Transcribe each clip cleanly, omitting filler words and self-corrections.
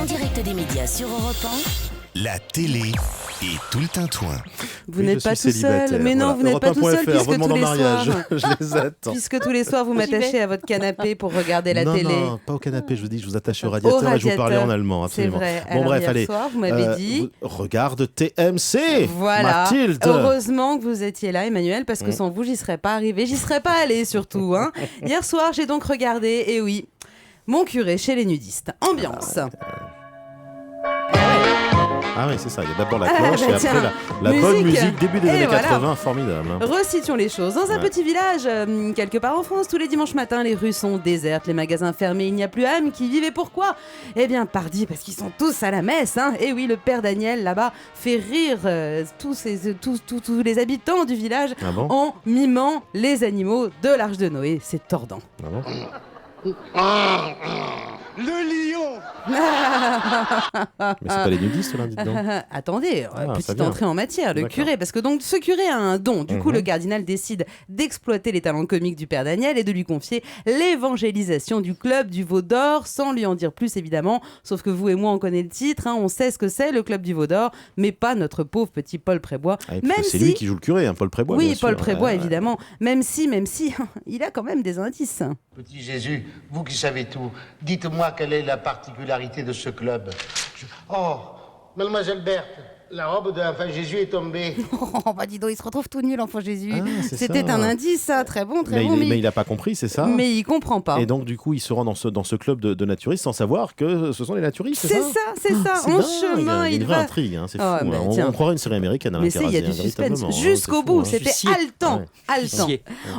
en direct des médias sur Europe 1. La télé et tout le tintouin. Vous n'êtes pas tout seul, mais non, vous n'êtes pas tout seul puisque tous les soirs, je les attends. puisque tous les soirs vous m'attachez à votre canapé pour regarder la télé. Non, pas au canapé, je vous dis, je vous attache au radiateur et je vous parlais en allemand, absolument. C'est vrai. Bon, Alors, bref, hier allez. soir, vous m'avez dit. Regarde TMC, Voilà. Mathilde. Heureusement que vous étiez là, Emmanuel, parce que sans vous, j'y serais pas arrivée, j'y serais pas allée surtout. Hein. Hier soir, j'ai donc regardé, et oui, Mon curé chez les nudistes. Ambiance. Ah oui, c'est ça, il y a d'abord la cloche et après la bonne musique, début des années 80, formidable. Resituons les choses. Dans un petit village, quelque part en France, tous les dimanches matins, les rues sont désertes, les magasins fermés, il n'y a plus âme qui vive. Et pourquoi ? Eh bien, pardi, parce qu'ils sont tous à la messe. Hein. Et oui, le père Daniel, là-bas, fait rire tous les habitants du village en mimant les animaux de l'Arche de Noé. C'est tordant. Ah bon ? Le lion. Mais c'est pas les nudistes là, dites donc. Attendez, petite entrée en matière, le curé, parce que donc ce curé a un don. Du coup, le cardinal décide d'exploiter les talents comiques du père Daniel et de lui confier l'évangélisation du club du Veau d'Or, sans lui en dire plus évidemment. Sauf que vous et moi, on connaît le titre, hein, on sait ce que c'est, le club du Veau d'Or, mais pas notre pauvre petit Paul Prébois. C'est lui qui joue le curé, hein, Paul Prébois. Oui, bien Paul sûr. Prébois, évidemment. Même si, il a quand même des indices. Petit Jésus, vous qui savez tout, dites-moi quelle est la particularité de ce club. Oh, mademoiselle Berthe, la robe de l'enfant Jésus est tombée. Oh, bah dis donc, il se retrouve tout nul, l'enfant Jésus. Ah, C'était ça. un indice, ça, très bon, Mais il n'a pas compris, c'est ça ? Mais il comprend pas. Et donc, du coup, il se rend dans ce club de naturistes sans savoir que ce sont les naturistes, c'est ça. C'est ça. En chemin, il y a une vraie va... intrigue, hein, c'est fou. Oh, hein. On croirait une série américaine à mais il y a du suspense jusqu'au bout, c'était haletant.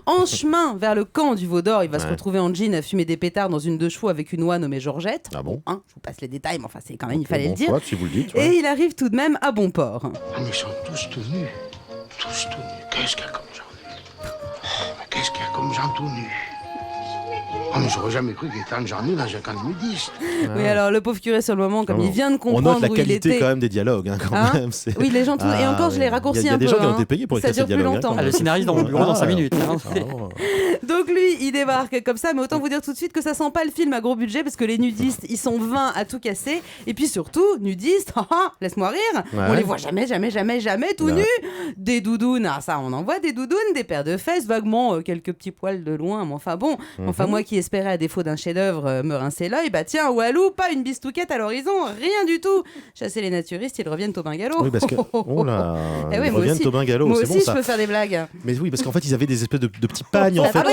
En chemin vers le camp du Veau d'Or, il va se retrouver en jean à fumer des pétards dans une 2 chevaux avec une oie nommée Georgette. Ah bon ? Hein, je vous passe les détails, mais enfin, c'est quand même, il fallait le dire. Si vous le dites, Et il arrive tout de même à bon port. Ah, mais ils sont tous tout nus. Tous tout nus. Qu'est-ce qu'il y a comme gens nus ? Mais qu'est-ce qu'il y a comme gens tout nus ? Oh, mais j'aurais jamais cru qu'il y ait tant de gens nus dans un camp de nudistes. Oui, alors le pauvre curé, sur le moment, comme il vient de comprendre on note la où il qualité était... quand même des dialogues, hein, quand même. Oui, les gens... Et encore, je les raccourcis un peu. Il y a des gens qui ont été payés pour écrire ces dialogues. Ça dure plus longtemps. Le scénariste dans mon bureau dans 5 minutes. Donc lui, il débarque comme ça, mais autant vous dire tout de suite que ça sent pas le film à gros budget, parce que les nudistes, ils sont 20 à tout casser. Et puis surtout, nudistes, laisse-moi rire, on les voit jamais tout nus. Des doudounes, ça on en voit des doudounes, des paires de fesses, vaguement quelques petits poils de loin, mais enfin bon. Enfin moi qui espérais à défaut d'un chef-d'œuvre me rincer l'œil, bah tiens, Walou, pas une bistouquette à l'horizon, rien du tout. Chasser les naturistes, ils reviennent au bungalow. Oui, parce que, oh là, eh oui, ils reviennent au bungalow, moi c'est aussi, bon ça. Je peux faire des blagues. Mais oui, parce qu'en fait, ils avaient des espèces de petits pagnes en fait,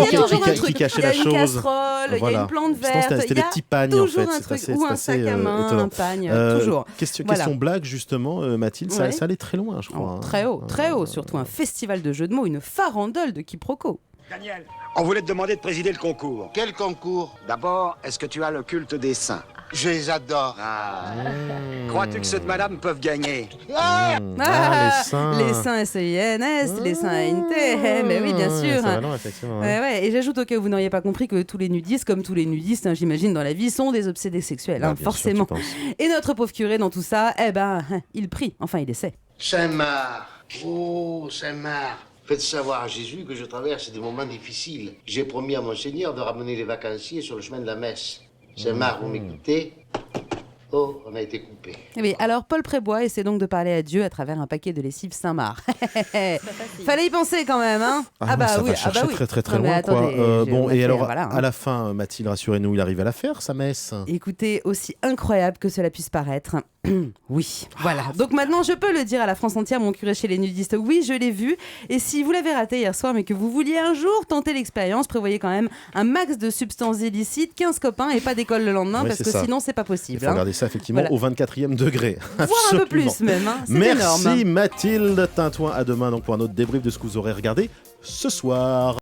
qui cachaient la chose. Il y a une casserole, il y a une plante verte, c'était des petits pagnes en fait. Toujours un truc, ou un sac à main, un pagne, toujours. Question blague justement, Mathilde, ça allait très loin, je crois. Très haut, surtout un festival de jeux de mots, une farandole de quiproquos. Daniel, on voulait te demander de présider le concours. Quel concours ? D'abord, est-ce que tu as le culte des saints ? Je les adore. Crois-tu que cette madame peuvent gagner ? Les saints. Les saints S-I-N-S, les saints A-N-T, mais oui, bien sûr. Ça va loin, effectivement. Et j'ajoute au cas où vous n'auriez pas compris que tous les nudistes, comme tous les nudistes, hein, j'imagine, dans la vie, sont des obsédés sexuels, forcément. Sûr, et notre pauvre curé, dans tout ça, il prie, enfin il essaie. Saint-Marc, oh Saint-Marc, faites savoir à Jésus que je traverse des moments difficiles. J'ai promis à mon Seigneur de ramener les vacanciers sur le chemin de la messe. Saint-Marc, vous m'écoutez ? Oh, on a été coupé. Oui, alors Paul Prébois essaie donc de parler à Dieu à travers un paquet de lessive Saint-Marc. Fallait y penser quand même, hein. Ça va chercher très Non, loin, attendez, quoi. Bon, et alors, voilà, à la fin, Mathilde, rassurez-nous, il arrive à la faire, sa messe. Écoutez, aussi incroyable que cela puisse paraître, oui, voilà. Donc maintenant, je peux le dire à la France entière, mon curé chez les nudistes, oui, je l'ai vu. Et si vous l'avez raté hier soir, mais que vous vouliez un jour tenter l'expérience, prévoyez quand même un max de substances illicites, 15 copains et pas d'école le lendemain, parce que sinon, c'est pas possible. Il faut regarder ça, effectivement, au 24e degré. Voire un peu plus même, hein. C'est Merci énorme. Mathilde Tintouin, à demain donc pour un autre débrief de ce que vous aurez regardé ce soir.